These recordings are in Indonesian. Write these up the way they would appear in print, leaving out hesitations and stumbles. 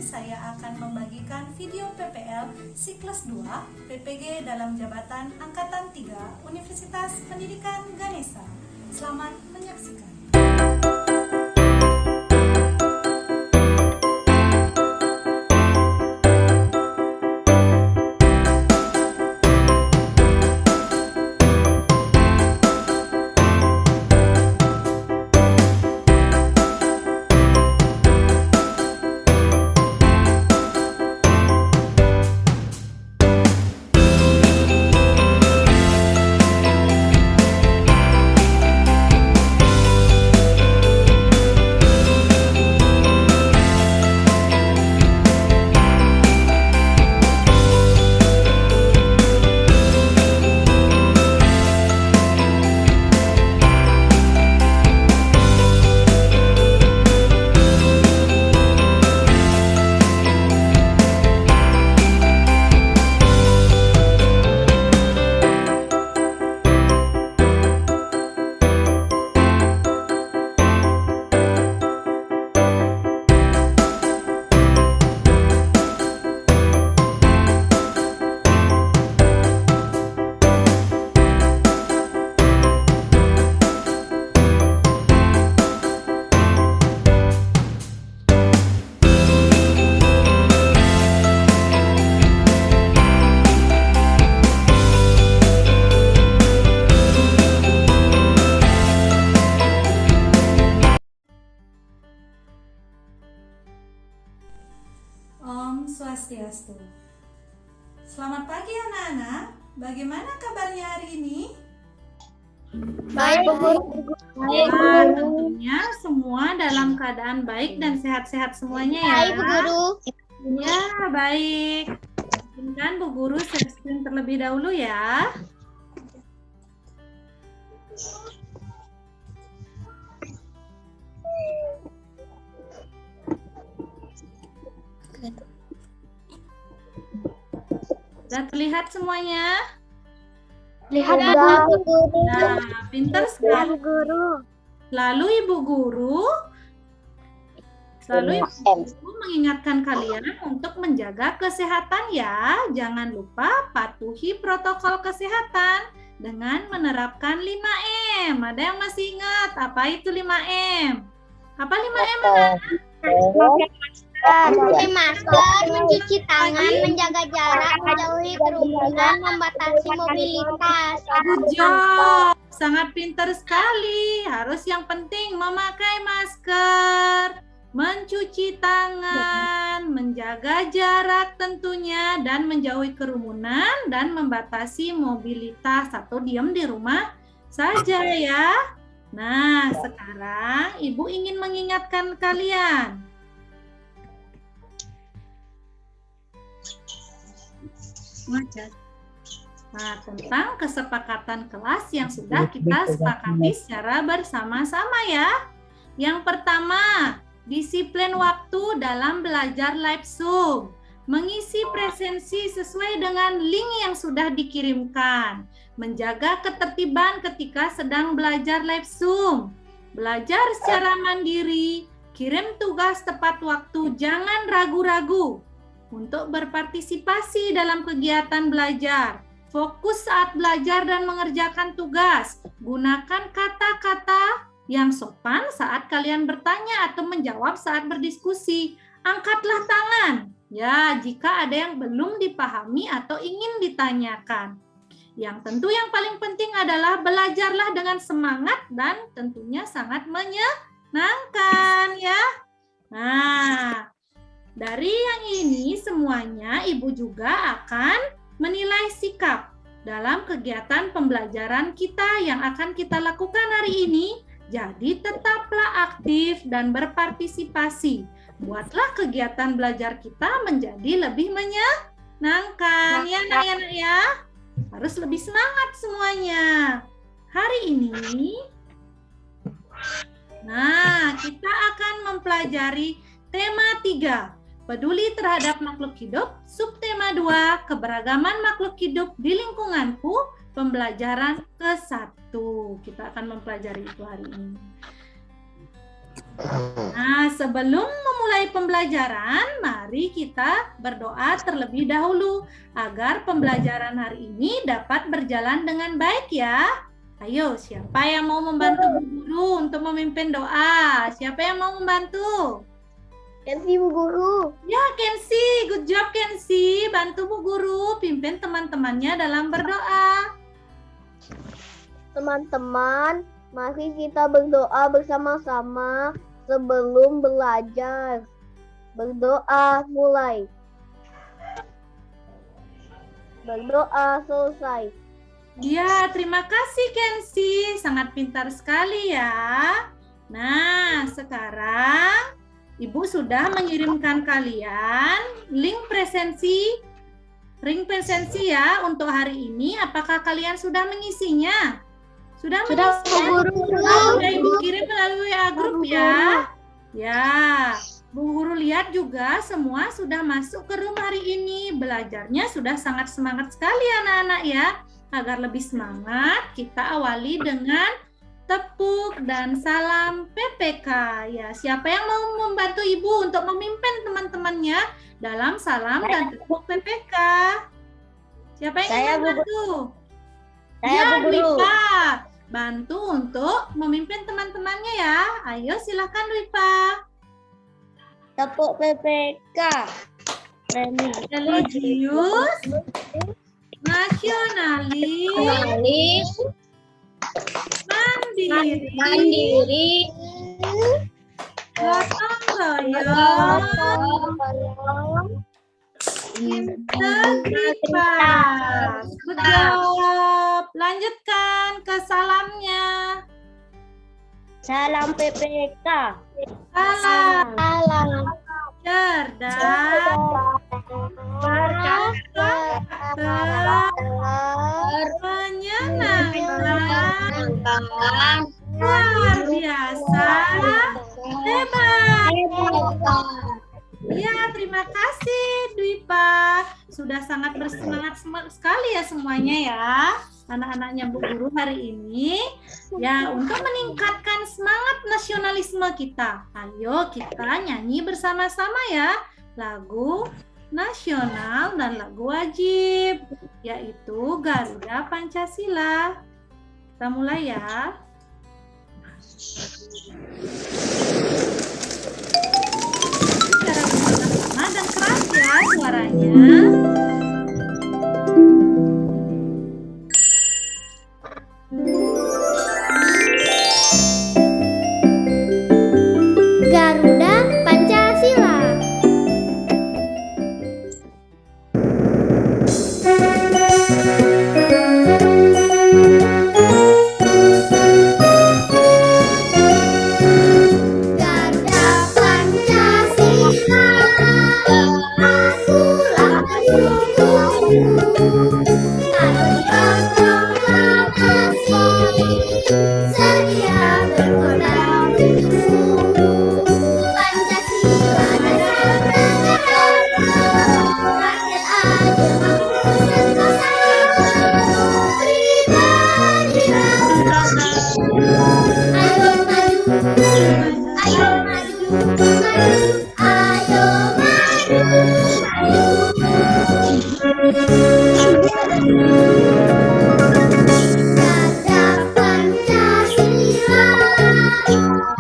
saya akan membagikan video PPL Siklus 2 PPG dalam jabatan Angkatan 3 Universitas Pendidikan Ganesha. Selamat menyaksikan. Om Swastiastu. Selamat pagi anak-anak. Bagaimana kabarnya hari ini? Baik, Bu Guru. Wah, tentunya semua dalam keadaan baik dan sehat-sehat semuanya ya. Baik, Bu Guru. Ya, baik. Izinkan Bu Guru share screen terlebih dahulu ya. Sudah terlihat semuanya? Lihat, Bu Guru. Nah, pintar sekali. Guru. Lalu Ibu Guru mengingatkan kalian untuk menjaga kesehatan ya. Jangan lupa patuhi protokol kesehatan dengan menerapkan 5M. Ada yang masih ingat apa itu 5M? Apa 5M anak? Pakai masker, mencuci tangan, menjaga jarak, menjauhi kerumunan, membatasi mobilitas. Good job. Sangat pintar sekali. Harus yang penting memakai masker, mencuci tangan, menjaga jarak tentunya, dan menjauhi kerumunan, dan membatasi mobilitas atau diam di rumah saja ya. Nah, sekarang Ibu ingin mengingatkan kalian. Nah, tentang kesepakatan kelas yang sudah kita sepakati secara bersama-sama ya. Yang pertama, disiplin waktu dalam belajar live Zoom. Mengisi presensi sesuai dengan link yang sudah dikirimkan. Menjaga ketertiban ketika sedang belajar live Zoom. Belajar secara mandiri, kirim tugas tepat waktu, jangan ragu-ragu. Untuk berpartisipasi dalam kegiatan belajar. Fokus saat belajar dan mengerjakan tugas. Gunakan kata-kata yang sopan saat kalian bertanya atau menjawab saat berdiskusi. Angkatlah tangan ya jika ada yang belum dipahami atau ingin ditanyakan. Yang tentu yang paling penting adalah belajarlah dengan semangat dan tentunya sangat menyenangkan ya. Nah, dari yang ini semuanya Ibu juga akan menilai sikap dalam kegiatan pembelajaran kita yang akan kita lakukan hari ini. Jadi tetaplah aktif dan berpartisipasi. Buatlah kegiatan belajar kita menjadi lebih menyenangkan. Ya anak-anak ya. Harus lebih semangat semuanya. Hari ini, nah kita akan mempelajari tema 3. Peduli terhadap makhluk hidup, subtema 2, keberagaman makhluk hidup di lingkunganku, pembelajaran ke-1. Kita akan mempelajari itu hari ini. Nah, sebelum memulai pembelajaran, mari kita berdoa terlebih dahulu agar pembelajaran hari ini dapat berjalan dengan baik ya. Ayo, siapa yang mau membantu Bu Guru untuk memimpin doa? Siapa yang mau membantu? Kensi Bu Guru. Ya, Kensi. Good job, Kensi. Bantu Bu Guru pimpin teman-temannya dalam berdoa. Teman-teman, mari kita berdoa bersama-sama sebelum belajar. Berdoa mulai. Berdoa selesai. Ya, terima kasih Kensi. Sangat pintar sekali ya. Nah, sekarang Ibu sudah mengirimkan kalian link presensi ya untuk hari ini. Apakah kalian sudah mengisinya? Sudah mengisinya? Sudah Ibu kirim melalui WA grup ya. Ya, Bu Guru lihat juga semua sudah masuk ke room hari ini. Belajarnya sudah sangat semangat sekali anak-anak ya. Agar lebih semangat, kita awali dengan tepuk dan salam PPK. Ya, siapa yang mau membantu Ibu untuk memimpin teman-temannya dalam salam dan tepuk PPK? Siapa yang ingin membantu? Saya Bu Guru. Dwipa. Bantu untuk memimpin teman-temannya ya. Ayo silakan Dwipa. Tepuk PPK. Religius, nasionalis, mandiri, gotong royong, integritas. Good job. Lanjutkan ke salamnya. Salam PPK. Salam Salam. cerdas, menyenangkan, luar biasa, hebat. Ya, terima kasih Dwipa. Sudah sangat bersemangat sekali ya semuanya ya. Anak-anaknya Bu Guru hari ini ya untuk meningkatkan semangat nasionalisme kita. Ayo kita nyanyi bersama-sama ya lagu nasional dan lagu wajib yaitu Garuda Pancasila. Kita mulai ya. Secara bersama-sama dan keras ya suaranya. Garuda Pancasila. Garuda Pancasila, akulah pendukungmu. Marilah proklamasi, sedia berkorban untukmu. Pancasila dasar negara, rakyat adil makmur sentosa, pribadi bangsa. Ayo maju, ayo maju, ayo Garuda Pancasila,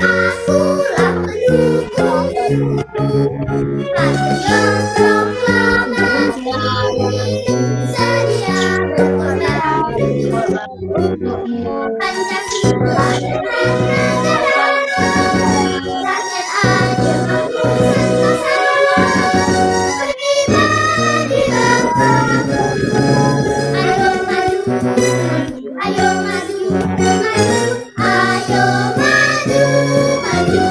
akulah pendukungmu. Patriot proklamasi, sedia berkorban untukmu. Pancasila dasar negara, rakyat adil makmur sentosa, pribadi bangsa. Ayo maju, ayo maju, ayo maju.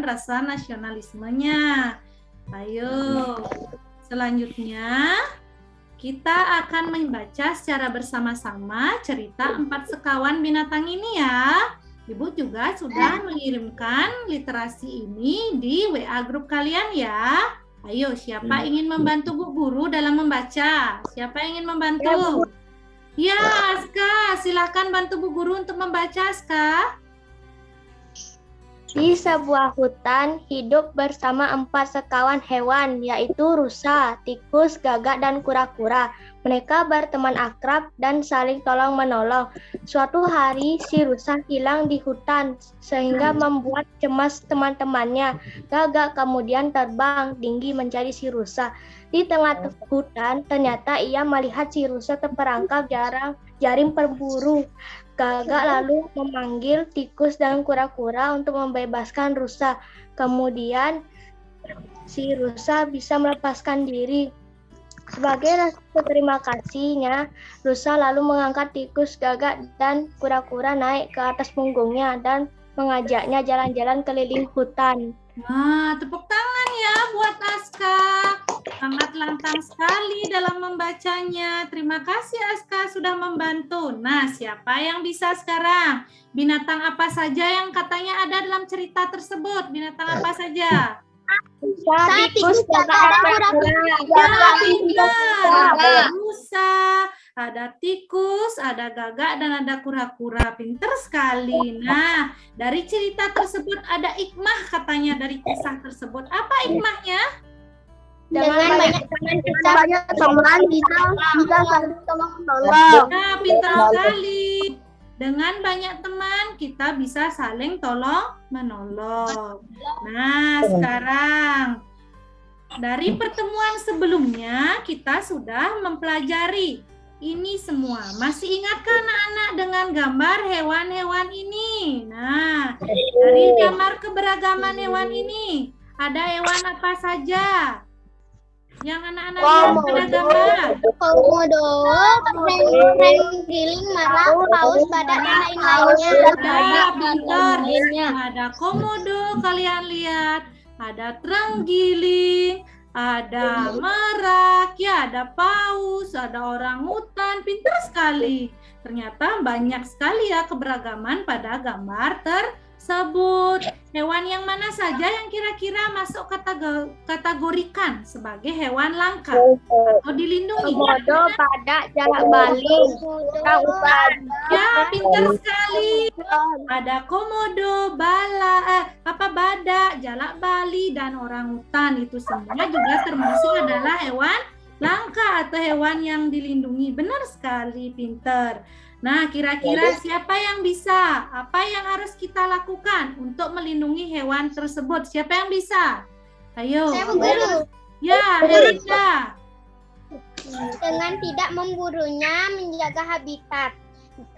rasa nasionalismenya. Ayo, selanjutnya kita akan membaca secara bersama-sama cerita 4 sekawan binatang ini ya. Ibu juga sudah mengirimkan literasi ini di WA grup kalian ya. Ayo, siapa ingin membantu Bu Guru dalam membaca? Siapa ingin membantu? Ya, Aska, silakan bantu Bu Guru untuk membaca, Aska. Di sebuah hutan hidup bersama 4 sekawan hewan, yaitu rusa, tikus, gagak, dan kura-kura. Mereka berteman akrab dan saling tolong-menolong. Suatu hari, si rusa hilang di hutan, sehingga membuat cemas teman-temannya. Gagak kemudian terbang tinggi mencari si rusa. Di tengah hutan, ternyata ia melihat si rusa terperangkap jaring berburu. Gagak lalu memanggil tikus dan kura-kura untuk membebaskan rusa. Kemudian si rusa bisa melepaskan diri. Sebagai rasa terima kasihnya, rusa lalu mengangkat tikus, gagak, dan kura-kura naik ke atas punggungnya dan mengajaknya jalan-jalan keliling hutan. Wah, tepuk tangan ya buat Aska. Sangat lantang sekali dalam membacanya. Terima kasih Aska sudah membantu. Nah, siapa yang bisa sekarang? Binatang apa saja yang katanya ada dalam cerita tersebut? Binatang apa saja? Rusa, tikus, gagak, dan kura-kura. Ya, pintar. Ada rusa, ada tikus, ada gagak, dan ada kura-kura. Pintar sekali. Nah, dari cerita tersebut ada hikmah katanya dari kisah tersebut. Apa hikmahnya? Dengan banyak teman kita bisa saling tolong-menolong. Nah, pintar sekali. Dengan banyak teman kita bisa saling tolong-menolong. Nah, sekarang dari pertemuan sebelumnya kita sudah mempelajari ini semua. Masih ingatkah anak-anak dengan gambar hewan-hewan ini? Nah, dari gambar keberagaman hewan ini, ada hewan apa saja? Yang anak-anak lihat pada gambar. Komodo, giling, merak, paus, badak, dan lain-lainnya. Ya, pintar. Ada komodo, kalian lihat. Ada terenggiling, ada merak, ya ada paus, ada orangutan. Pintar sekali. Ternyata banyak sekali ya keberagaman pada gambar tersebut. Hewan yang mana saja yang kira-kira masuk kategorikan sebagai hewan langka atau dilindungi? Komodo, badak, jalak bali, orangutan. Ya, pintar sekali. Ada komodo, badak, jalak bali, dan orangutan. Itu semua juga termasuk adalah hewan langka atau hewan yang dilindungi. Benar sekali, pintar. Nah, kira-kira siapa yang bisa? Apa yang harus kita lakukan untuk melindungi hewan tersebut? Siapa yang bisa? Ayo. Saya memburu. Ya, Erika. Dengan tidak memburunya, menjaga habitat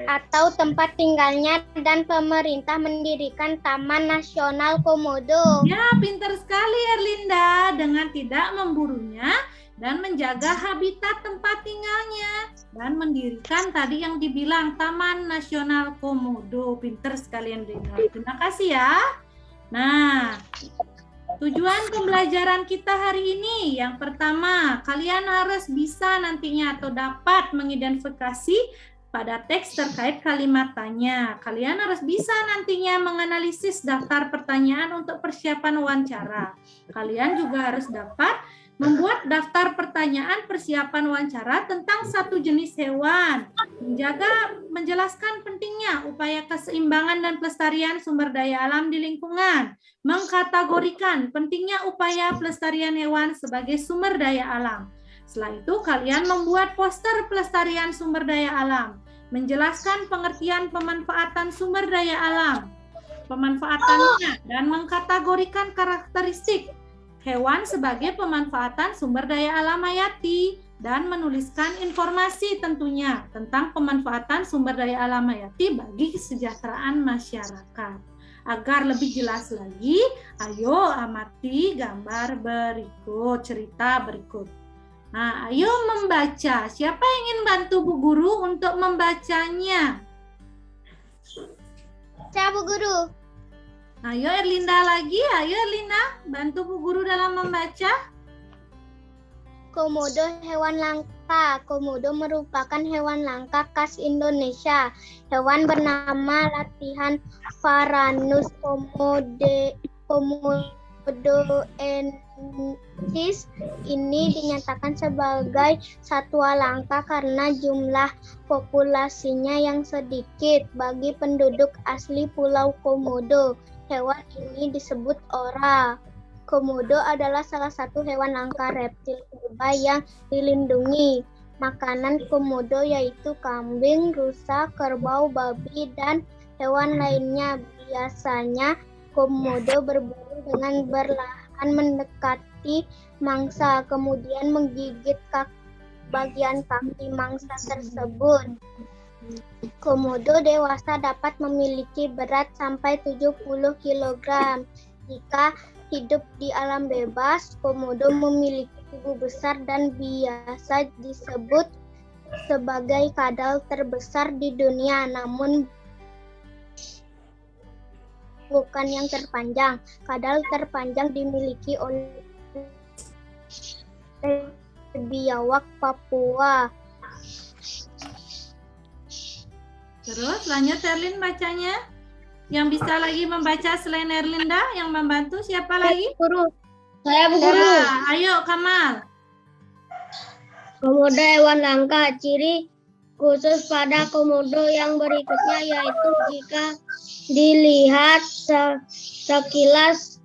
atau tempat tinggalnya, dan pemerintah mendirikan Taman Nasional Komodo. Ya, pintar sekali Erlinda. Dengan tidak memburunya dan menjaga habitat tempat tinggalnya dan mendirikan tadi yang dibilang Taman Nasional Komodo. Pintar sekali Erlinda. Terima kasih ya. Nah, tujuan pembelajaran kita hari ini yang pertama, kalian harus bisa nantinya atau dapat mengidentifikasi pada teks terkait kalimat tanya. Kalian harus bisa nantinya menganalisis daftar pertanyaan untuk persiapan wawancara. Kalian juga harus dapat membuat daftar pertanyaan persiapan wawancara tentang satu jenis hewan. Menjelaskan pentingnya upaya keseimbangan dan pelestarian sumber daya alam di lingkungan. Mengkategorikan pentingnya upaya pelestarian hewan sebagai sumber daya alam. Setelah itu kalian membuat poster pelestarian sumber daya alam, menjelaskan pengertian pemanfaatan sumber daya alam, pemanfaatannya, dan mengkategorikan karakteristik hewan sebagai pemanfaatan sumber daya alam hayati, dan menuliskan informasi tentunya tentang pemanfaatan sumber daya alam hayati bagi kesejahteraan masyarakat. Agar lebih jelas lagi, ayo amati gambar berikut, cerita berikut. Nah, ayo membaca. Siapa yang ingin bantu Bu Guru untuk membacanya? Saya Bu Guru. Ayo Erlinda lagi, ayo Erlinda, bantu Bu Guru dalam membaca. Komodo hewan langka. Komodo merupakan hewan langka khas Indonesia. Hewan bernama latihan Varanus komodoensis ini dinyatakan sebagai satwa langka karena jumlah populasinya yang sedikit bagi penduduk asli Pulau Komodo. Hewan ini disebut ora. Komodo adalah salah satu hewan langka reptil purba yang dilindungi. Makanan komodo yaitu kambing, rusa, kerbau, babi, dan hewan lainnya. Biasanya komodo berburu dengan berlahan mendekati mangsa, kemudian menggigit bagian kaki mangsa tersebut. Komodo dewasa dapat memiliki berat sampai 70 kg. Jika hidup di alam bebas, komodo memiliki tubuh besar dan biasa disebut sebagai kadal terbesar di dunia, namun bukan yang terpanjang. Kadal terpanjang dimiliki oleh biawak Papua. Terus lanjut Erlin bacanya. Yang bisa lagi membaca selain Erlinda, yang membantu siapa lagi? Guru. Saya Bu Guru. Ya, ayo Kamal. Komodo hewan langka. Ciri khusus pada komodo yang berikutnya yaitu jika dilihat sekilas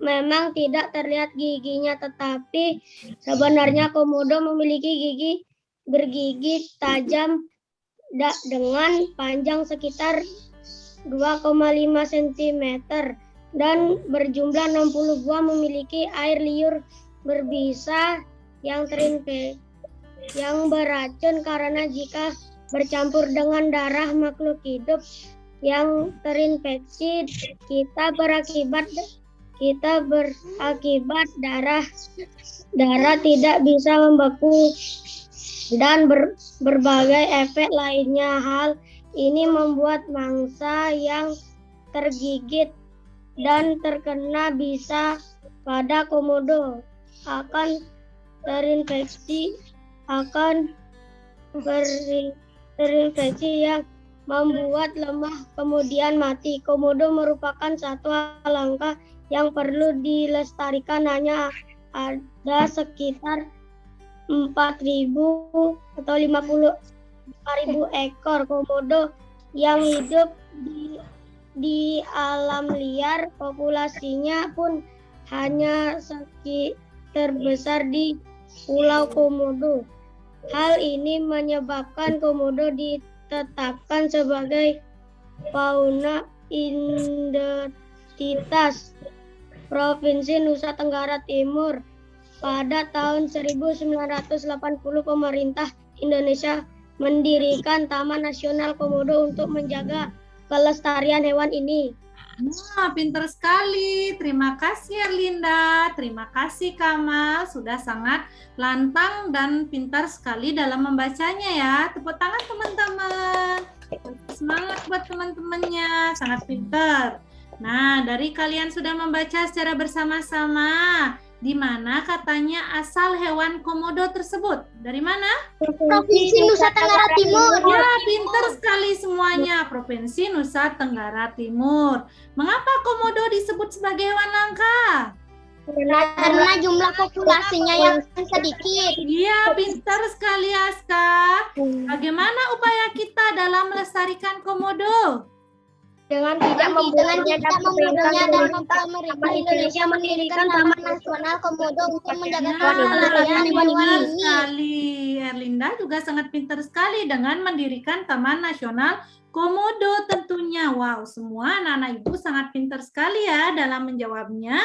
memang tidak terlihat giginya, tetapi sebenarnya komodo memiliki gigi bergigi tajam dengan panjang sekitar 2,5 cm dan berjumlah 60 buah, memiliki air liur berbisa yang yang beracun karena jika bercampur dengan darah makhluk hidup yang terinfeksi kita berakibat darah tidak bisa membeku dan berbagai efek lainnya. Hal ini membuat mangsa yang tergigit dan terkena bisa pada komodo akan terinfeksi yang membuat lemah kemudian mati. Komodo merupakan satwa langka yang perlu dilestarikan. Hanya ada sekitar 4.000 atau 55.000 ekor komodo yang hidup di alam liar. Populasinya pun hanya terbesar di Pulau Komodo. Hal ini menyebabkan komodo ditetapkan sebagai fauna identitas Provinsi Nusa Tenggara Timur. Pada tahun 1980, pemerintah Indonesia mendirikan Taman Nasional Komodo untuk menjaga kelestarian hewan ini. Nah, pintar sekali. Terima kasih Erlinda. Terima kasih Kamal. Sudah sangat lantang dan pintar sekali dalam membacanya ya. Tepuk tangan teman-teman. Semangat buat teman-temannya. Sangat pintar. Nah, dari kalian sudah membaca secara bersama-sama. Di mana katanya asal hewan komodo tersebut? Dari mana? Provinsi Nusa Tenggara Timur. Ya, pintar sekali semuanya. Provinsi Nusa Tenggara Timur. Mengapa komodo disebut sebagai hewan langka? Karena jumlah populasinya yang sedikit. Iya, pintar sekali Aska. Bagaimana upaya kita dalam melestarikan komodo? Dengan tidak membunuhnya dan pemerintah Indonesia mendirikan Taman Nasional Komodo untuk menjaga kelestarian hewan ini. Sekali, Erlinda juga sangat pintar sekali dengan mendirikan Taman Nasional Komodo tentunya. Wow, semua anak-anak ibu sangat pintar sekali ya dalam menjawabnya.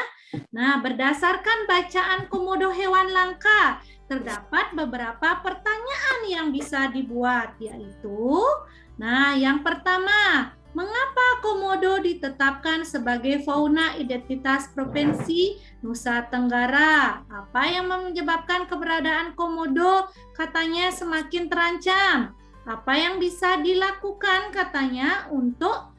Nah, berdasarkan bacaan komodo hewan langka, terdapat beberapa pertanyaan yang bisa dibuat, yaitu, nah, yang pertama, mengapa komodo ditetapkan sebagai fauna identitas Provinsi Nusa Tenggara? Apa yang menyebabkan keberadaan komodo katanya semakin terancam? Apa yang bisa dilakukan katanya untuk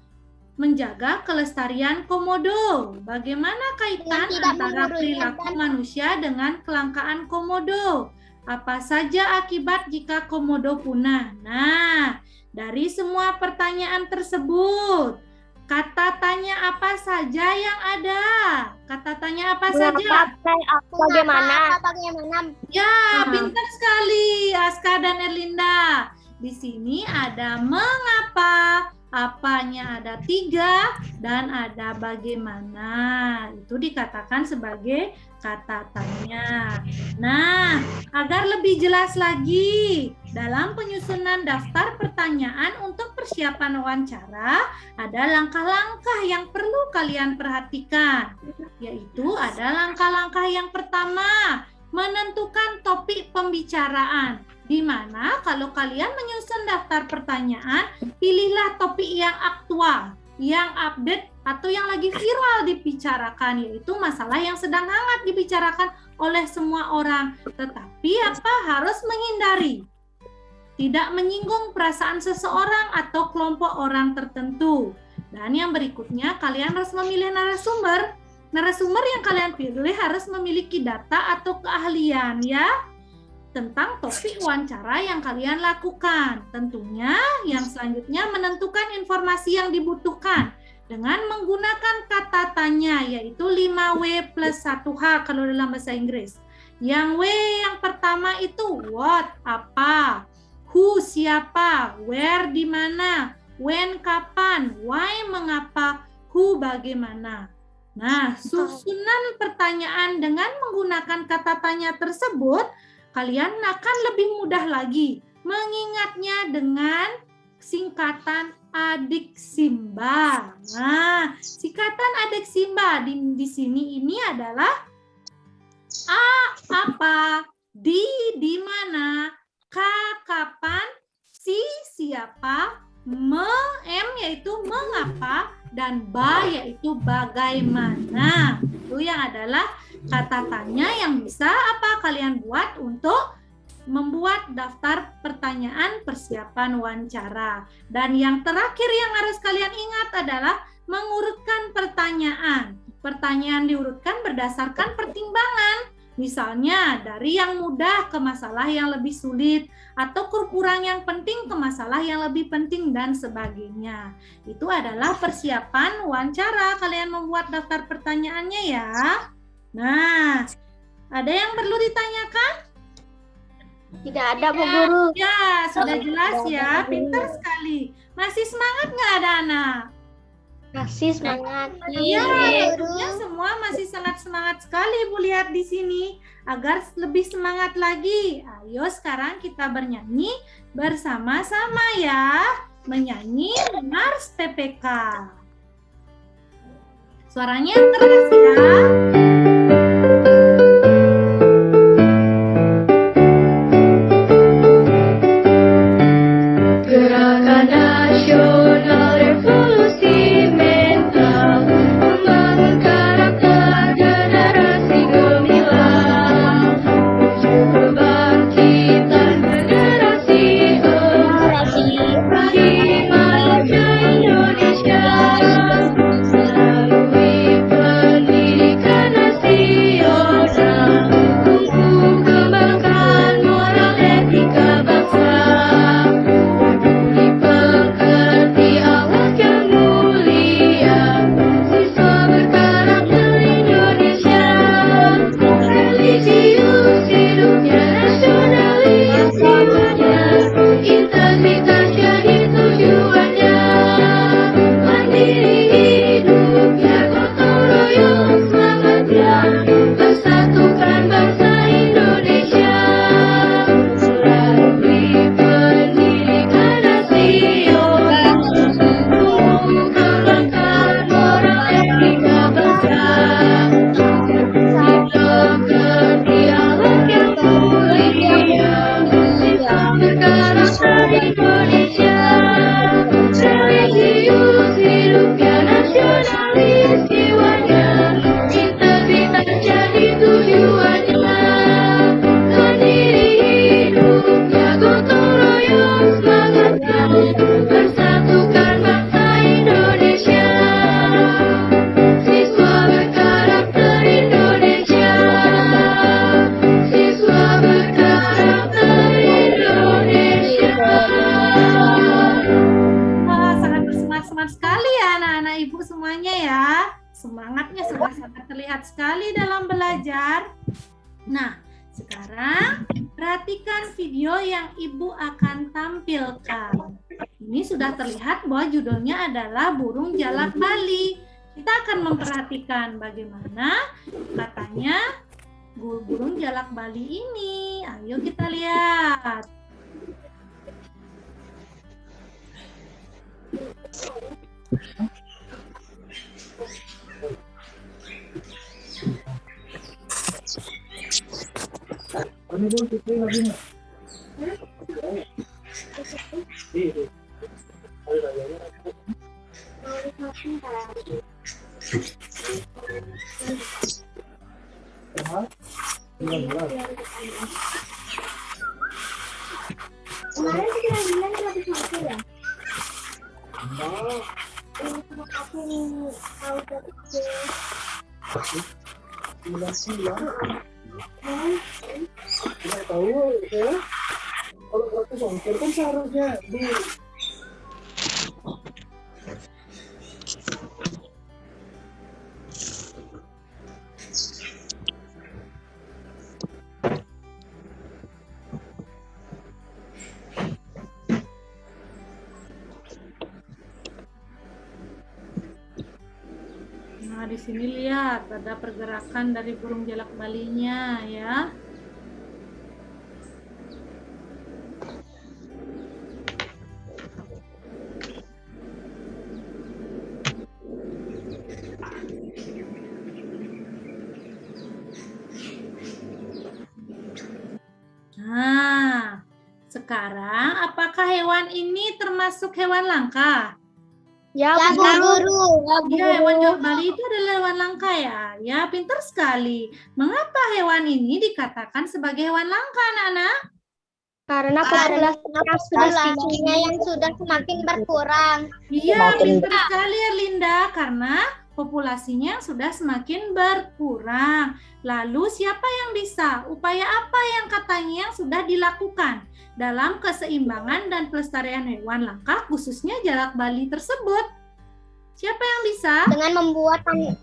menjaga kelestarian komodo. Bagaimana kaitan antara perilaku manusia dengan kelangkaan komodo? Apa saja akibat jika komodo punah? Nah, dari semua pertanyaan tersebut, kata tanya apa saja yang ada? Kata tanya apa saja? Bagaimana? Ya, pintar sekali Aska dan Erlinda. Di sini ada mengapa, apanya ada 3, dan ada bagaimana. Itu dikatakan sebagai kata tanya. Nah, agar lebih jelas lagi, dalam penyusunan daftar pertanyaan untuk persiapan wawancara, ada langkah-langkah yang perlu kalian perhatikan. Yaitu ada langkah-langkah yang pertama, menentukan topik pembicaraan. Di mana kalau kalian menyusun daftar pertanyaan, pilihlah topik yang aktual, yang update, atau yang lagi viral dibicarakan, yaitu masalah yang sedang hangat dibicarakan oleh semua orang. Tetapi apa? Harus menghindari tidak menyinggung perasaan seseorang atau kelompok orang tertentu. Dan yang berikutnya, kalian harus memilih narasumber. Narasumber yang kalian pilih harus memiliki data atau keahlian ya tentang topik wawancara yang kalian lakukan. Tentunya yang selanjutnya menentukan informasi yang dibutuhkan dengan menggunakan kata tanya, yaitu 5W plus 1H kalau dalam bahasa Inggris. Yang W yang pertama itu what, apa, who, siapa, where, di mana, when, kapan, why, mengapa, who, bagaimana. Nah, susunan pertanyaan dengan menggunakan kata tanya tersebut kalian akan lebih mudah lagi mengingatnya dengan singkatan adik Simba. Nah, singkatan adik Simba di sini ini adalah A, apa, di mana, K, kapan, si, siapa, M, yaitu mengapa, dan ba, yaitu bagaimana. Itu yang adalah kata tanya yang bisa apa kalian buat untuk membuat daftar pertanyaan persiapan wawancara. Dan yang terakhir yang harus kalian ingat adalah mengurutkan pertanyaan. Pertanyaan diurutkan berdasarkan pertimbangan. Misalnya dari yang mudah ke masalah yang lebih sulit, atau kurang yang penting ke masalah yang lebih penting, dan sebagainya. Itu adalah persiapan wawancara. Kalian membuat daftar pertanyaannya ya. Nah, ada yang perlu ditanyakan? Tidak ada, Bu Guru. Ya, sudah jelas ya. Pintar sekali. Masih semangat nggak ada anak? Masih semangat. Iya, tentunya semua masih sangat semangat sekali Bu lihat di sini. Agar lebih semangat lagi, ayo sekarang kita bernyanyi bersama-sama ya. Menyanyi Mars PPK. Suaranya keras ya. Gerakan Nasional Revolusi Mental membangun karakter generasi gemilang menuju kebangkitan generasi emas di masa Indonesia melalui pendidikan sangat terlihat sekali dalam belajar. Nah, sekarang perhatikan video yang Ibu akan tampilkan. Ini sudah terlihat bahwa judulnya adalah burung jalak Bali. Kita akan memperhatikan bagaimana katanya burung jalak Bali ini. Ayo kita lihat. Nah, di sini lihat ada pergerakan dari burung jalak Balinya ya. Nah, sekarang apakah hewan ini termasuk hewan langka? Ya, Ya, Bu Guru. Ya, hewan jalak Bali itu adalah hewan langka ya. Ya, pintar sekali. Mengapa hewan ini dikatakan sebagai hewan langka, anak-anak? Karena Populasinya yang sudah semakin berkurang. Iya, pintar sekali Erlinda, karena populasinya sudah semakin berkurang. Lalu siapa yang bisa? Upaya apa yang katanya yang sudah dilakukan dalam keseimbangan dan pelestarian hewan langka, khususnya jalak Bali tersebut? Siapa yang bisa? Dengan membuat taman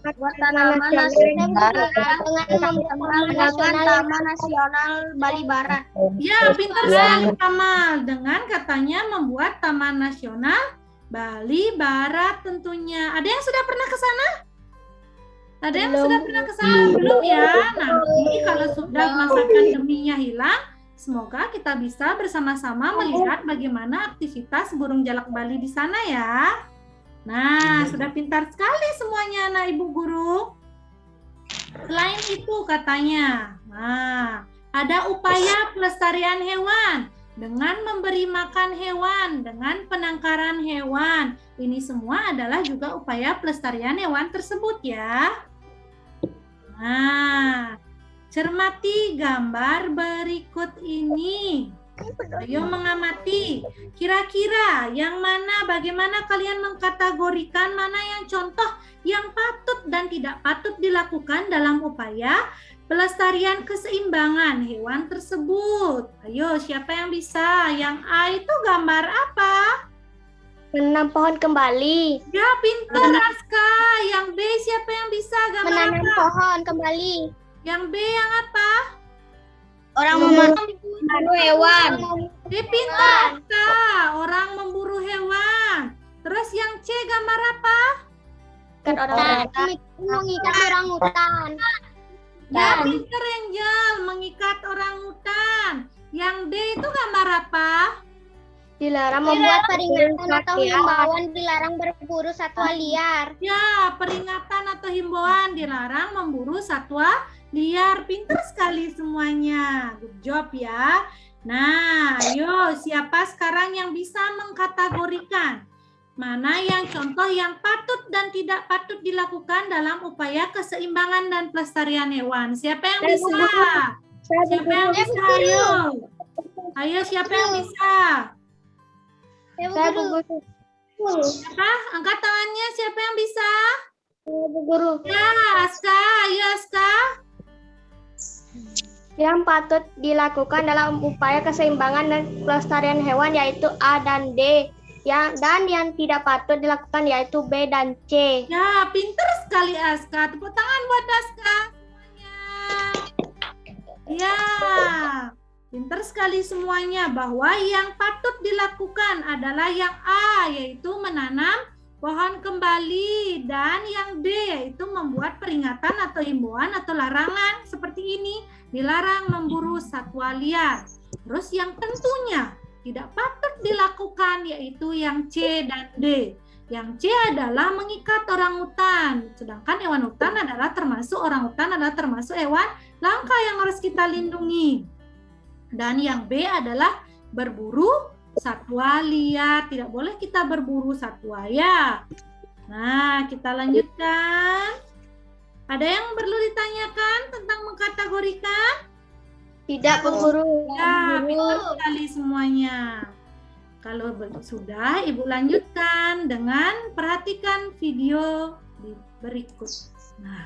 nasional Bali Barat. Ya, pintar sekali Kamal. Dengan katanya membuat Taman Nasional Bali Barat tentunya. Ada yang sudah pernah ke sana? Ada yang sudah pernah ke sana? Belum ya? Nanti kalau sudah masa pandeminya hilang, semoga kita bisa bersama-sama melihat bagaimana aktivitas burung jalak Bali di sana ya. Nah, sudah pintar sekali semuanya anak ibu guru. Selain itu katanya, nah, ada upaya pelestarian hewan dengan memberi makan hewan, dengan penangkaran hewan. Ini semua adalah juga upaya pelestarian hewan tersebut ya. Nah, cermati gambar berikut ini. Ayo mengamati. Kira-kira yang mana, bagaimana kalian mengkategorikan mana yang contoh yang patut dan tidak patut dilakukan dalam upaya pelestarian keseimbangan hewan tersebut? Ayo, siapa yang bisa? Yang A itu gambar apa? menanam pohon kembali. Ya, pintar Aska. Yang B siapa yang bisa? Gambar Menanam apa? pohon kembali. Yang B yang apa? Orang memburu hewan. Pintar Aska. Orang memburu hewan. Terus yang C gambar apa? Kan orang Mengikat orang hutan. Ya, pintar Angel. Mengikat orang hutan. Yang D itu gambar apa? dilarang Membuat membuat peringatan atau liar. himbauan dilarang berburu satwa liar. Ya, peringatan atau himbauan dilarang memburu satwa liar. Pintar sekali semuanya. Good job ya. Nah, ayo siapa sekarang yang bisa mengkategorikan mana yang contoh yang patut dan tidak patut dilakukan dalam upaya keseimbangan dan pelestarian hewan? Siapa yang bisa? Siapa yang bisa? Ayo. Ayo, siapa yang bisa? Saya Bu Guru. Siapa? Angkat tangannya. Siapa yang bisa? Bu Guru. Ya, Aska. Ayo, Aska. Yang patut dilakukan dalam upaya keseimbangan dan pelestarian hewan yaitu A dan D. Dan yang tidak patut dilakukan yaitu B dan C. Ya, pinter sekali Aska. Tepuk tangan buat Aska semuanya. Ya, pinter sekali semuanya bahwa yang patut dilakukan adalah yang A, yaitu menanam pohon kembali, dan yang D yaitu membuat peringatan atau himbauan atau larangan seperti ini, dilarang memburu satwa liar. Terus yang tentunya tidak patut dilakukan yaitu yang C dan D. Yang C adalah mengikat orangutan, sedangkan hewan hutan adalah termasuk orangutan adalah termasuk hewan langka yang harus kita lindungi. Dan yang B adalah berburu satwa liar, tidak boleh kita berburu satwa ya. Nah, kita lanjutkan. Ada yang perlu ditanyakan tentang mengkategorikan? Tidak, Bu Guru. Ya, pintar sekali semuanya. Kalau sudah, Ibu lanjutkan dengan perhatikan video di berikut. Nah.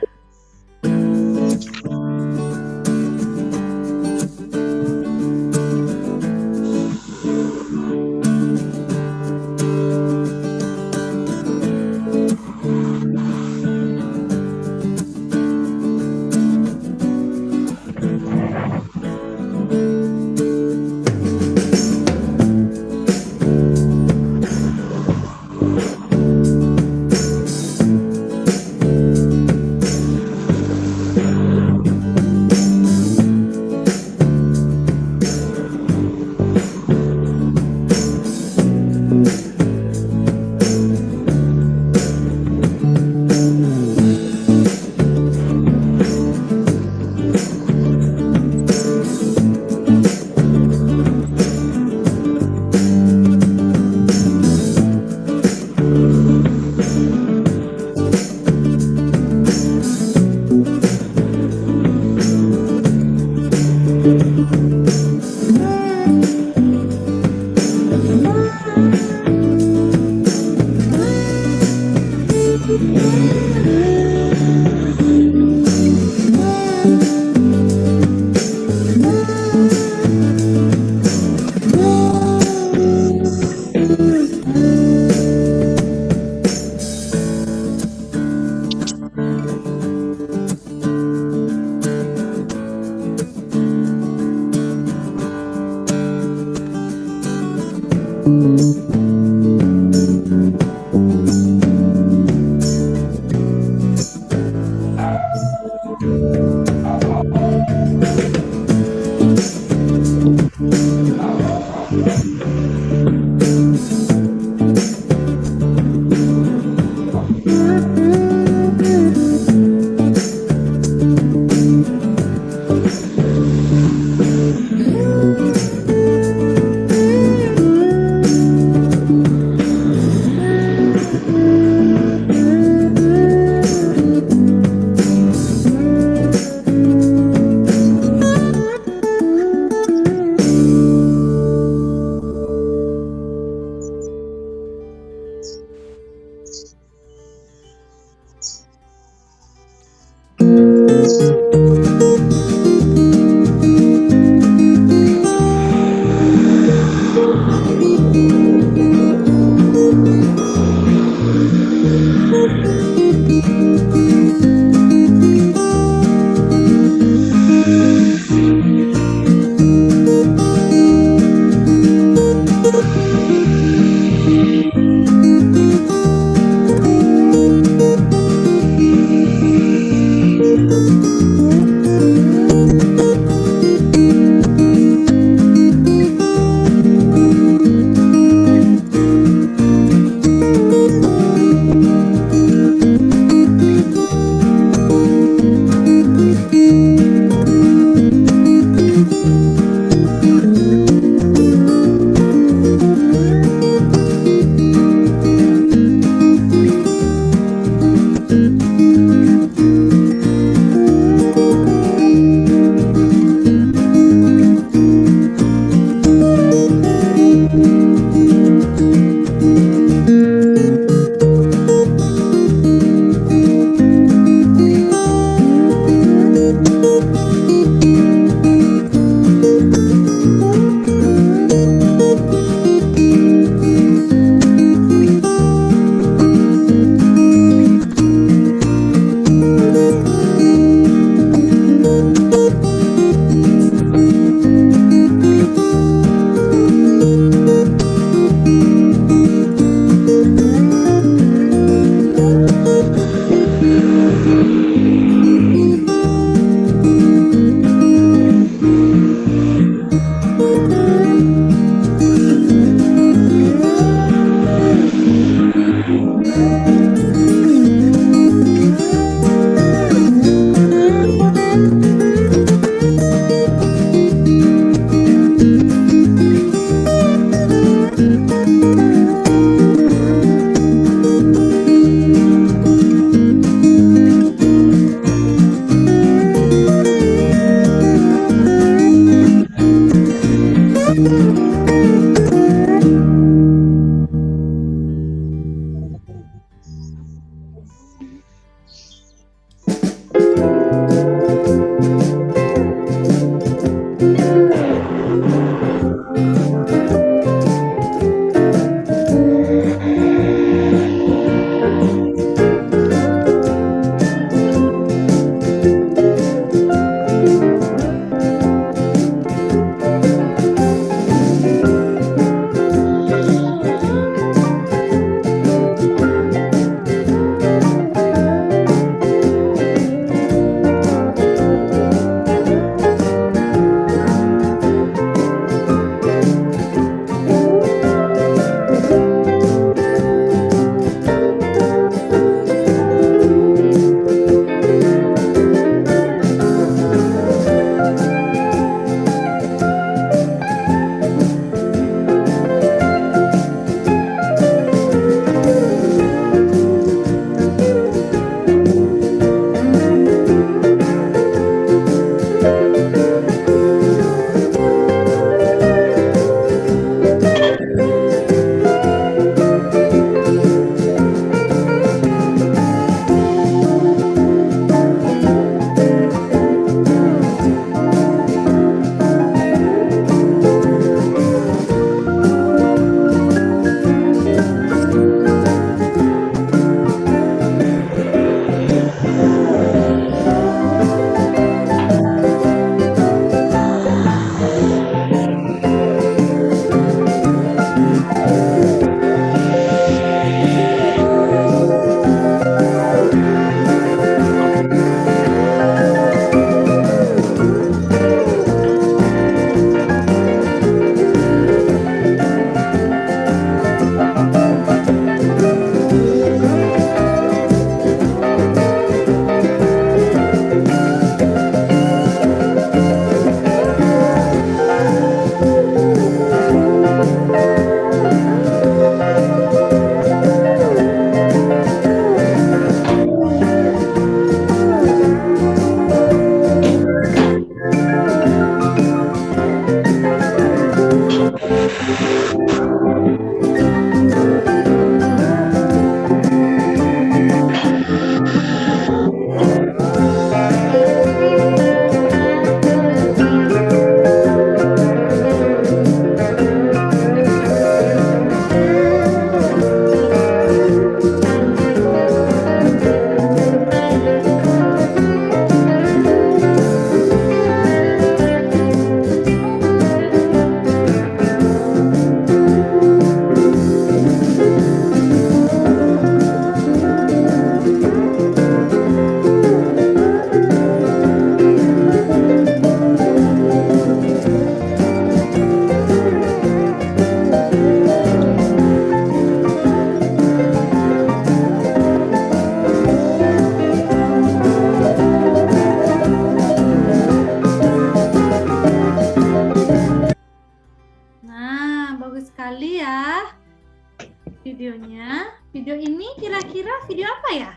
videonya. Video ini kira-kira video apa ya?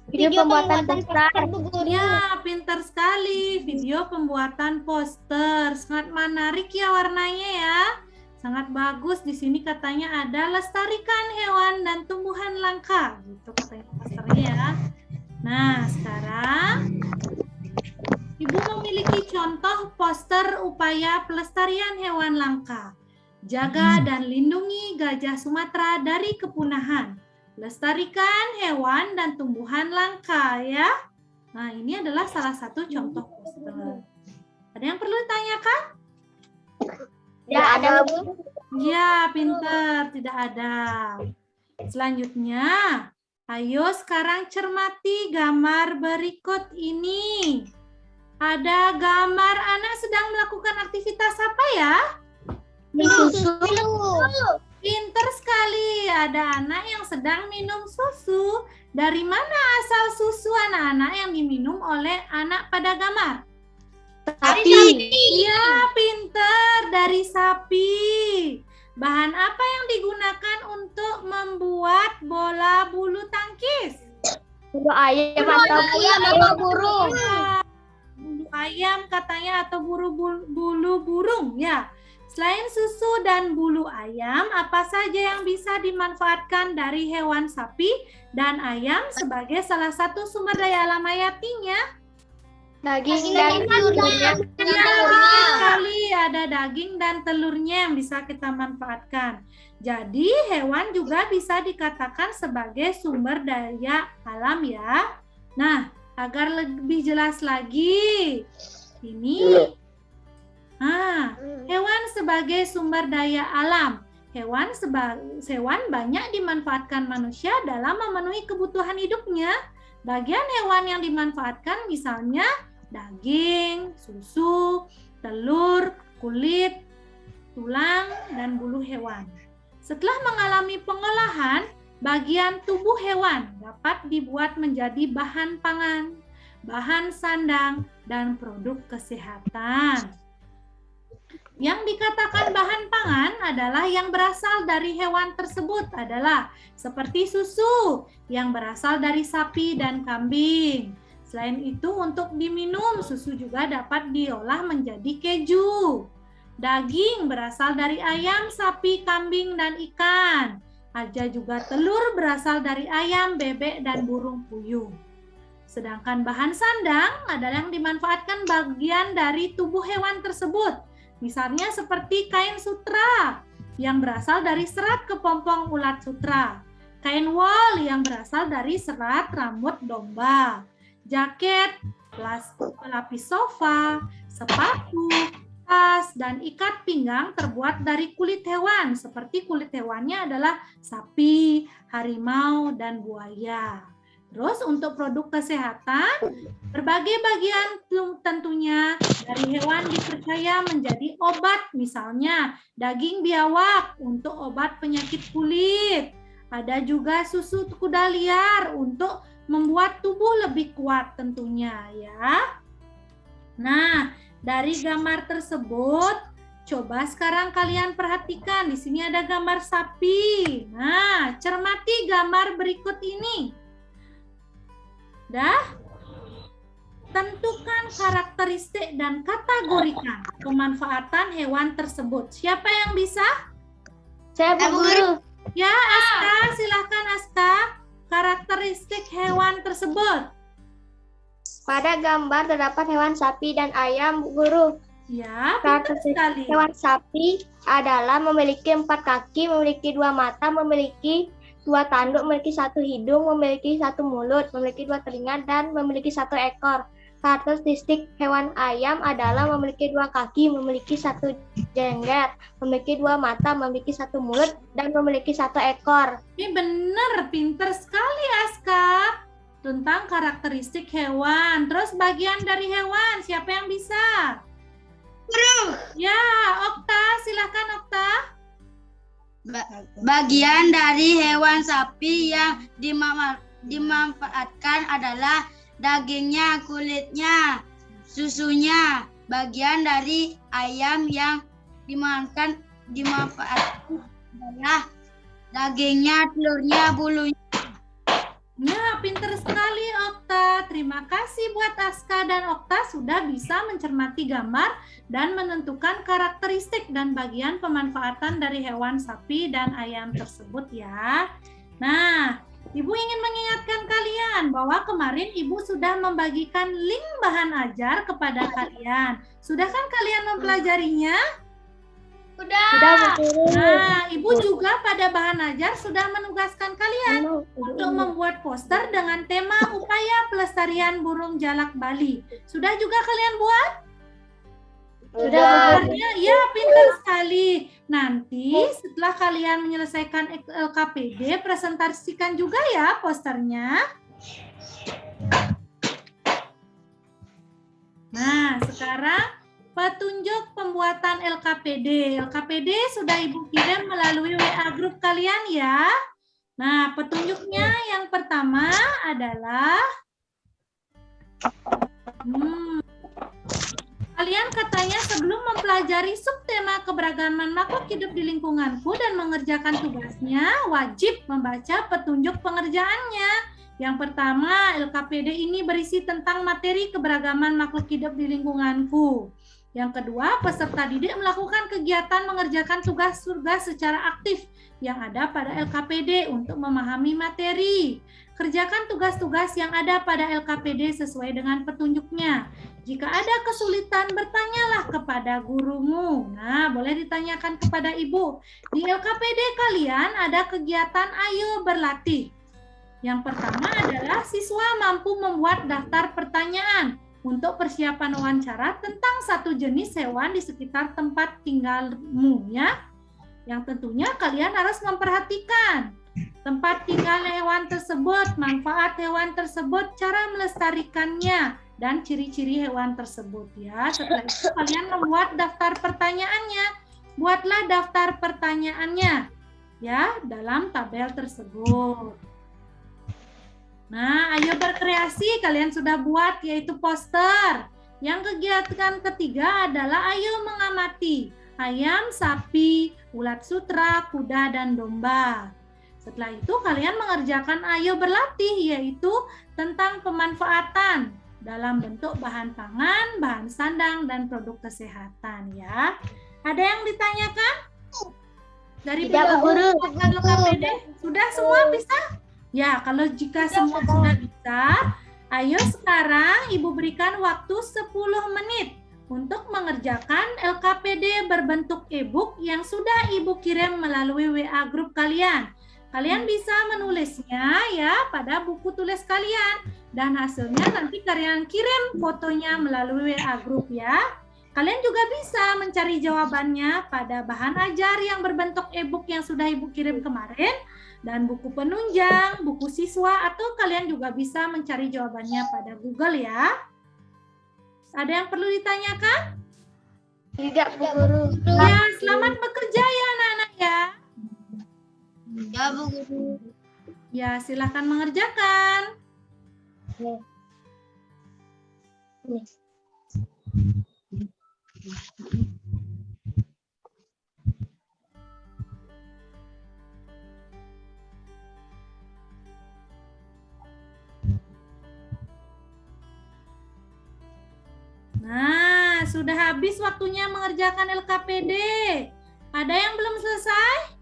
Video pembuatan poster. Ya, pintar sekali. Video pembuatan poster. Sangat menarik ya warnanya ya. Sangat bagus. Di sini katanya ada lestarikan hewan dan tumbuhan langka. Gitu katanya posternya ya. Nah, sekarang Ibu memiliki contoh poster upaya pelestarian hewan langka. Jaga dan lindungi gajah Sumatera dari kepunahan. Lestarikan hewan dan tumbuhan langka ya. Nah, ini adalah salah satu contoh poster. Ada yang perlu ditanyakan? Tidak ada, Bu. Ya, pintar. Tidak ada. Selanjutnya, ayo sekarang cermati gambar berikut ini. Ada gambar anak sedang melakukan aktivitas apa ya? Minum susu. Pintar sekali. Ada anak yang sedang minum susu. Dari mana asal susu anak-anak yang diminum oleh anak pada gambar? Sapi. Iya, pintar. Dari sapi. Bahan apa yang digunakan untuk membuat bola bulu tangkis? Bulu ayam atau burung. Bulu ayam katanya atau bulu burung ya. Selain susu dan bulu ayam, apa saja yang bisa dimanfaatkan dari hewan sapi dan ayam sebagai salah satu sumber daya alam hayatinya? Daging dan telurnya. Ya, betul sekali, ada daging dan telurnya yang bisa kita manfaatkan. Jadi, hewan juga bisa dikatakan sebagai sumber daya alam ya. Nah, agar lebih jelas lagi, ini hewan sebagai sumber daya alam. Hewan banyak dimanfaatkan manusia dalam memenuhi kebutuhan hidupnya. Bagian hewan yang dimanfaatkan misalnya daging, susu, telur, kulit, tulang, dan bulu hewan. Setelah mengalami pengolahan, bagian tubuh hewan dapat dibuat menjadi bahan pangan, bahan sandang, dan produk kesehatan. Yang dikatakan bahan pangan adalah yang berasal dari hewan tersebut adalah seperti susu yang berasal dari sapi dan kambing. Selain itu, untuk diminum, susu juga dapat diolah menjadi keju. Daging berasal dari ayam, sapi, kambing, dan ikan. Ada juga telur berasal dari ayam, bebek, dan burung puyuh. Sedangkan bahan sandang adalah yang dimanfaatkan bagian dari tubuh hewan tersebut. Misalnya seperti kain sutra yang berasal dari serat kepompong ulat sutra, kain wol yang berasal dari serat rambut domba, jaket, pelapis sofa, sepatu, tas, dan ikat pinggang terbuat dari kulit hewan, seperti kulit hewannya adalah sapi, harimau, dan buaya. Terus untuk produk kesehatan, berbagai bagian tentunya dari hewan dipercaya menjadi obat, misalnya daging biawak untuk obat penyakit kulit. Ada juga susu kuda liar untuk membuat tubuh lebih kuat tentunya ya. Nah, dari gambar tersebut, coba sekarang kalian perhatikan, di sini ada gambar sapi. Nah, cermati gambar berikut ini. Tentukan karakteristik dan kategorikan pemanfaatan hewan tersebut. Siapa yang bisa? Saya Bu Guru. Ya, Aska, silakan Aska. Karakteristik hewan tersebut. Pada gambar terdapat hewan sapi dan ayam, Bu Guru. Ya, betul sekali. Hewan sapi adalah memiliki 4 kaki, memiliki 2 mata, memiliki 2 tanduk, memiliki 1 hidung, memiliki 1 mulut, memiliki 2 telinga, dan memiliki 1 ekor. Karakteristik hewan ayam adalah memiliki 2 kaki, memiliki 1 jenggot, memiliki 2 mata, memiliki 1 mulut, dan memiliki 1 ekor. Ini benar, pinter sekali Aska. Tentang karakteristik hewan. Terus bagian dari hewan, siapa yang bisa? Guru. Ya, Okta, silakan Okta. Bagian dari hewan sapi yang dimanfaatkan adalah dagingnya, kulitnya, susunya. Bagian dari ayam yang dimanfaatkan adalah dagingnya, telurnya, bulunya. Nah, pinter sekali Okta. Terima kasih buat Aska dan Okta sudah bisa mencermati gambar dan menentukan karakteristik dan bagian pemanfaatan dari hewan sapi dan ayam tersebut ya. Nah, Ibu ingin mengingatkan kalian bahwa kemarin Ibu sudah membagikan link bahan ajar kepada kalian. Sudah kan kalian mempelajarinya? Sudah, Bu Guru. Nah, Ibu juga pada bahan ajar sudah menugaskan kalian untuk membuat poster dengan tema upaya pelestarian burung jalak Bali. Sudah juga kalian buat? Sudah. Ya, pintar sekali. Nanti setelah kalian menyelesaikan LKPD, presentasikan juga ya posternya. Nah, sekarang petunjuk pembuatan LKPD. LKPD sudah Ibu kirim melalui WA grup kalian ya. Nah, petunjuknya yang pertama adalah kalian katanya sebelum mempelajari subtema keberagaman makhluk hidup di lingkunganku dan mengerjakan tugasnya, wajib membaca petunjuk pengerjaannya. Yang pertama, LKPD ini berisi tentang materi keberagaman makhluk hidup di lingkunganku. Yang kedua, peserta didik melakukan kegiatan mengerjakan tugas-tugas secara aktif yang ada pada LKPD untuk memahami materi. Kerjakan tugas-tugas yang ada pada LKPD sesuai dengan petunjuknya. Jika ada kesulitan, bertanyalah kepada gurumu. Nah, boleh ditanyakan kepada ibu. Di LKPD kalian ada kegiatan Ayo Berlatih. Yang pertama adalah siswa mampu membuat daftar pertanyaan untuk persiapan wawancara tentang satu jenis hewan di sekitar tempat tinggalmu ya. Yang tentunya kalian harus memperhatikan tempat tinggal hewan tersebut, manfaat hewan tersebut, cara melestarikannya, dan ciri-ciri hewan tersebut ya. Setelah itu kalian membuat daftar pertanyaannya. Buatlah daftar pertanyaannya ya dalam tabel tersebut. Nah, ayo berkreasi, kalian sudah buat yaitu poster. Yang kegiatan ketiga adalah ayo mengamati ayam, sapi, ulat sutra, kuda, dan domba. Setelah itu kalian mengerjakan ayo berlatih yaitu tentang pemanfaatan dalam bentuk bahan pangan, bahan sandang, dan produk kesehatan ya. Ada yang ditanyakan? Dari Guru. LKPD? Sudah semua bisa? Ya, kalau jika semua sudah bisa, ayo sekarang Ibu berikan waktu 10 menit untuk mengerjakan LKPD berbentuk e-book yang sudah Ibu kirim melalui WA grup kalian. Kalian bisa menulisnya ya pada buku tulis kalian dan hasilnya nanti kalian kirim fotonya melalui WA grup ya. Kalian juga bisa mencari jawabannya pada bahan ajar yang berbentuk e-book yang sudah Ibu kirim kemarin dan buku penunjang, buku siswa, atau kalian juga bisa mencari jawabannya pada Google ya. Ada yang perlu ditanyakan? Tidak, Bu Guru. Ya, selamat bekerja ya anak-anak ya. Ya, Bu Guru. Ya, silakan mengerjakan. Nah, sudah habis waktunya mengerjakan LKPD. Ada yang belum selesai?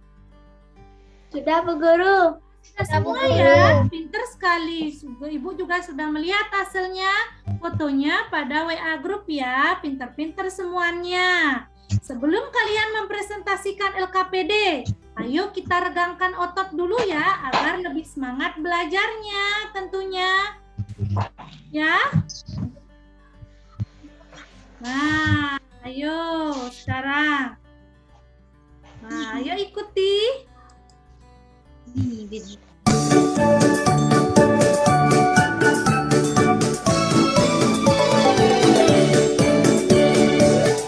Sudah, Bu Guru. Sudah semua ya, pinter sekali. Ibu juga sudah melihat hasilnya, fotonya pada WA grup ya, pinter-pinter semuanya. Sebelum kalian mempresentasikan LKPD, ayo kita regangkan otot dulu ya, agar lebih semangat belajarnya tentunya. Ya. Nah, ayo sekarang. Nah, ayo ikuti. Ini video.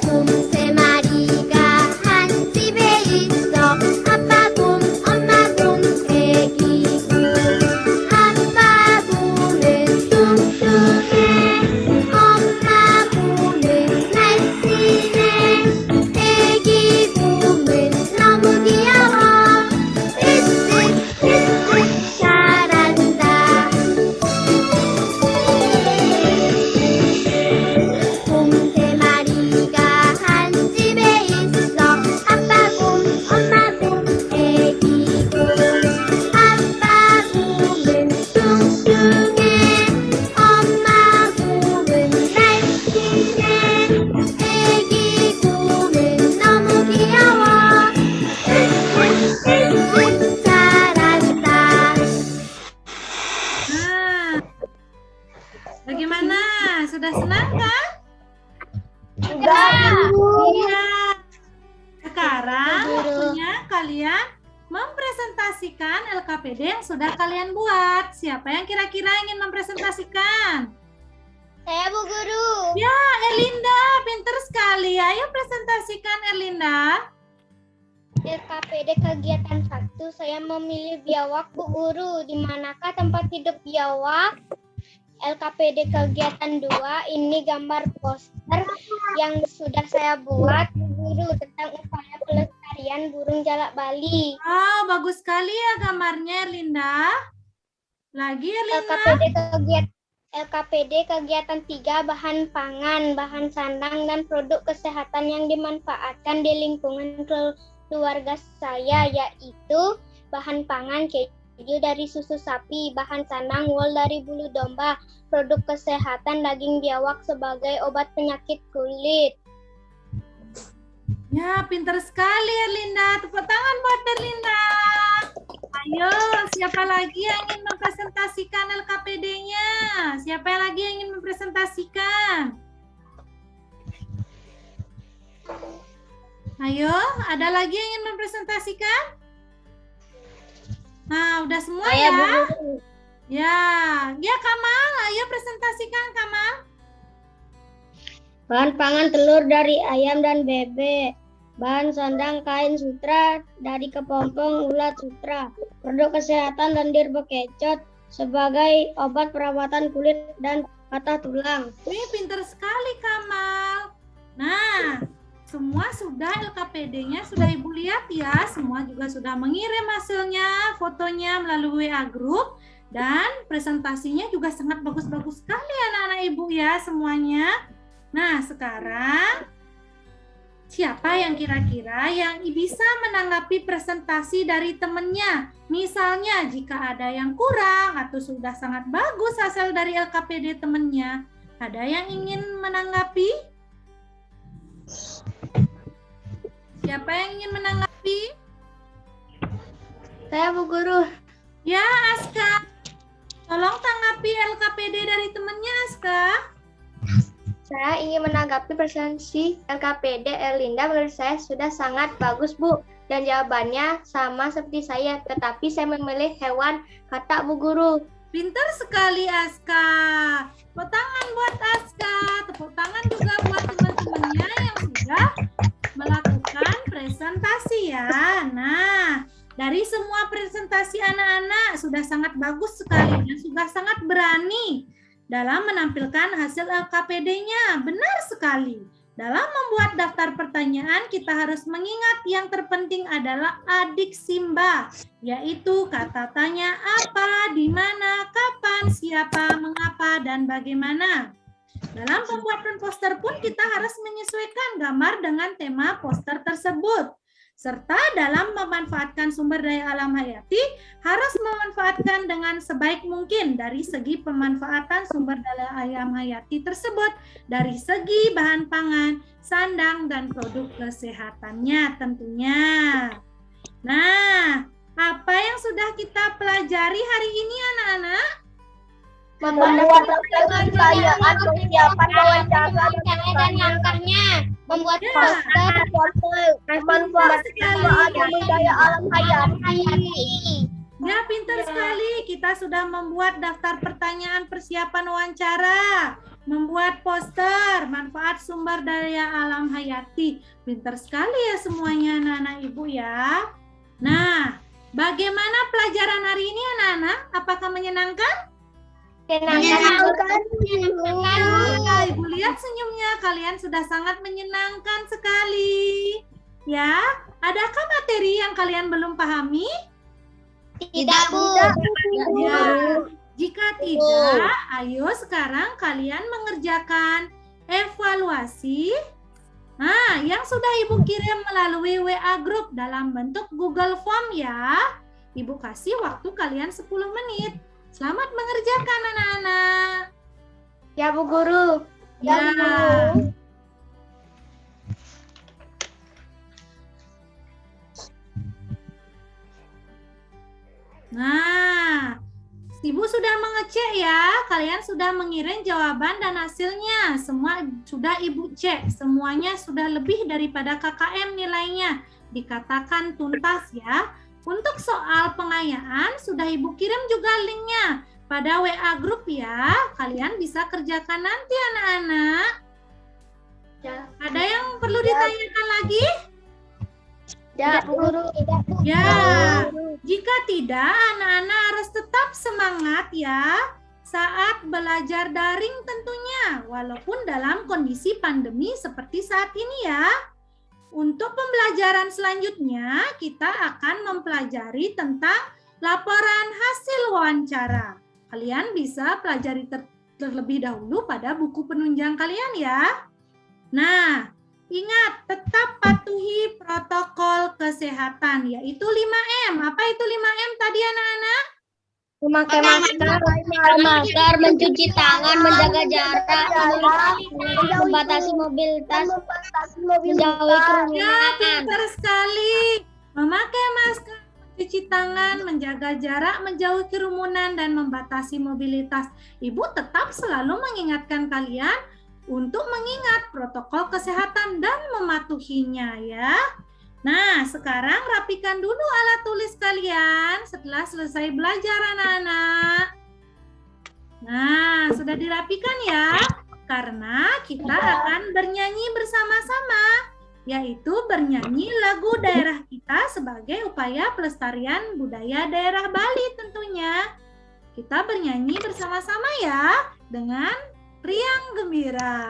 곰 세 마리가 한 집에 있어. 아빠 곰, 엄마 곰, 애기 곰. 아빠 곰은 뚱뚱해. 엄마 곰은 날씬해. 애기 곰은 너무 귀여워. 으쓱 잘한다. 곰 세 마리가 한 집에 있어. 아빠 곰, 엄마 곰, 애기 곰. 아빠 곰은 뚱뚱해. 엄마 곰은 날씬해. 애기 곰은 너무 귀여워. 으쓱 잘한다. Nah, bagaimana? Sudah senang kan? Iya. Sekarang waktunya kalian mempresentasikan LKPD yang sudah kalian buat. Siapa yang kira-kira ingin mempresentasikan? Saya Bu Guru. Ya, Erlinda, pinter sekali. Ayo presentasikan Erlinda. LKPD kegiatan 1 saya memilih biawak Bu Guru. Di manakah tempat hidup biawak? LKPD kegiatan 2 ini gambar poster yang sudah saya buat Bu Guru tentang upaya pelestarian burung jalak Bali. Wow, bagus sekali ya gambarnya Erlinda. Lagi Erlinda. LKPD kegiatan 3 bahan pangan, bahan sandang, dan produk kesehatan yang dimanfaatkan di lingkungan keluarga saya, yaitu bahan pangan keju dari susu sapi, bahan sandang wool dari bulu domba, produk kesehatan daging biawak sebagai obat penyakit kulit. Ya, pintar sekali Erlinda. Tepuk tangan buat Erlinda. Ayo, siapa lagi yang ingin mempresentasikan LKPD-nya? Siapa lagi yang ingin mempresentasikan? Ayo, ada lagi yang ingin mempresentasikan? Nah, udah semua ya? Ya, Kamal, ayo presentasikan Kamal. Bahan pangan telur dari ayam dan bebek. Bahan sandang kain sutra dari kepompong ulat sutra. Produk kesehatan lendir bekecot sebagai obat perawatan kulit dan patah tulang. Wih, pintar sekali Kamal. Nah, semua sudah LKPD-nya sudah Ibu lihat ya. Semua juga sudah mengirim hasilnya, fotonya melalui WA Group. Dan presentasinya juga sangat bagus-bagus sekali anak-anak Ibu ya semuanya. Nah, sekarang siapa yang kira-kira yang bisa menanggapi presentasi dari temannya? Misalnya jika ada yang kurang atau sudah sangat bagus hasil dari LKPD temannya, ada yang ingin menanggapi? Siapa yang ingin menanggapi? Saya Bu Guru. Ya, Aska. Tolong tanggapi LKPD dari temannya, Aska. Saya ingin menanggapi presentasi LKPD Erlinda. Menurut saya sudah sangat bagus, Bu. Dan jawabannya sama seperti saya, tetapi saya memilih hewan, kata Bu Guru. Pintar sekali, Aska. Tepuk tangan buat Aska. Tepuk tangan juga buat teman-temannya yang sudah melakukan presentasi ya. Nah, dari semua presentasi anak-anak sudah sangat bagus sekali dan sudah sangat berani dalam menampilkan hasil LKPD-nya. Benar sekali. Dalam membuat daftar pertanyaan, kita harus mengingat yang terpenting adalah adik Simba, yaitu kata tanya apa, di mana, kapan, siapa, mengapa, dan bagaimana. Dalam pembuatan poster pun kita harus menyesuaikan gambar dengan tema poster tersebut. Serta dalam memanfaatkan sumber daya alam hayati, harus memanfaatkan dengan sebaik mungkin dari segi pemanfaatan sumber daya alam hayati tersebut, dari segi bahan pangan, sandang, dan produk kesehatannya tentunya. Nah, apa yang sudah kita pelajari hari ini anak-anak? Membuat pertanyaan persiapan wawancara dan langkahnya. Membuat Ya. poster, manfaat sumber daya alam hayati. Ya, pintar sekali. Kita sudah membuat daftar pertanyaan persiapan wawancara, membuat poster, manfaat sumber daya alam hayati. Pintar sekali ya semuanya anak-anak Ibu ya. Nah, bagaimana pelajaran hari ini anak-anak? Apakah menyenangkan? Menyenangkan. Ya, Ibu lihat senyumnya, kalian sudah sangat menyenangkan sekali. Ya, adakah materi yang kalian belum pahami? Tidak, Bu. Ya, jika tidak, ayo sekarang kalian mengerjakan evaluasi. Nah, yang sudah Ibu kirim melalui WA Group dalam bentuk Google Form ya. Ibu kasih waktu kalian 10 menit. Selamat mengerjakan anak-anak. Ya Bu Guru. Ya. Nah, Ibu sudah mengecek ya, kalian sudah mengirim jawaban dan hasilnya. Semua sudah Ibu cek, semuanya sudah lebih daripada KKM nilainya. Dikatakan tuntas ya. Untuk soal pengayaan, sudah Ibu kirim juga linknya pada WA Group ya. Kalian bisa kerjakan nanti anak-anak. Ya. Ada yang perlu ditanyakan lagi? Ya Bu Guru. Ya, jika tidak, anak-anak harus tetap semangat ya saat belajar daring tentunya, walaupun dalam kondisi pandemi seperti saat ini ya. Untuk pembelajaran selanjutnya, kita akan mempelajari tentang laporan hasil wawancara. Kalian bisa pelajari terlebih dahulu pada buku penunjang kalian ya. Nah, ingat tetap patuhi protokol kesehatan yaitu 5M. Apa itu 5M tadi anak-anak? Memakai masker, mencuci tangan, menjaga jarak, membatasi mobilitas, menjauhi kerumunan. Ya, pintar sekali. Memakai masker, mencuci tangan, menjaga jarak, menjauhi kerumunan, dan membatasi mobilitas. Ibu tetap selalu mengingatkan kalian untuk mengingat protokol kesehatan dan mematuhinya ya. Nah, sekarang rapikan dulu alat tulis kalian setelah selesai belajar anak-anak. Nah, sudah dirapikan ya? Karena kita akan bernyanyi bersama-sama, yaitu bernyanyi lagu daerah kita sebagai upaya pelestarian budaya daerah Bali tentunya. Kita bernyanyi bersama-sama ya, dengan riang gembira.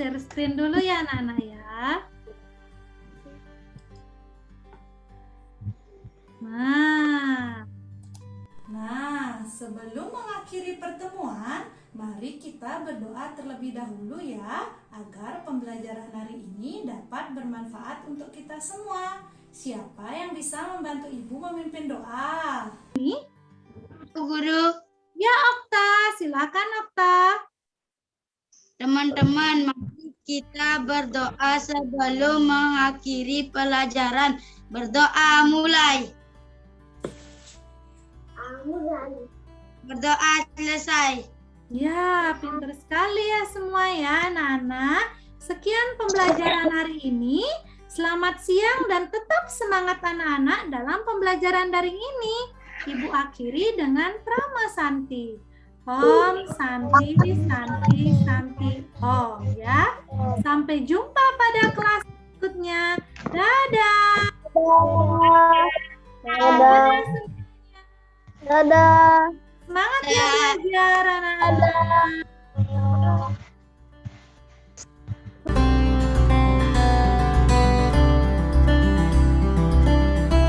share screen dulu ya anak-anak ya. Nah, sebelum mengakhiri pertemuan, mari kita berdoa terlebih dahulu ya, agar pembelajaran hari ini dapat bermanfaat untuk kita semua. Siapa yang bisa membantu Ibu memimpin doa? Bu Guru, Ya, Okta, silakan Okta. teman-teman, mari kita berdoa sebelum mengakhiri pelajaran. Berdoa mulai. Berdoa selesai. Ya, pintar sekali ya semua ya anak-anak. Sekian pembelajaran hari ini. Selamat siang dan tetap semangat anak-anak dalam pembelajaran daring ini. Ibu akhiri dengan Prama Santi. Om Santi, Santi, Santi, Om ya. Sampai jumpa pada kelas berikutnya. Dadah. Dadah. Dadah. Semangat ya belajar anak-anak.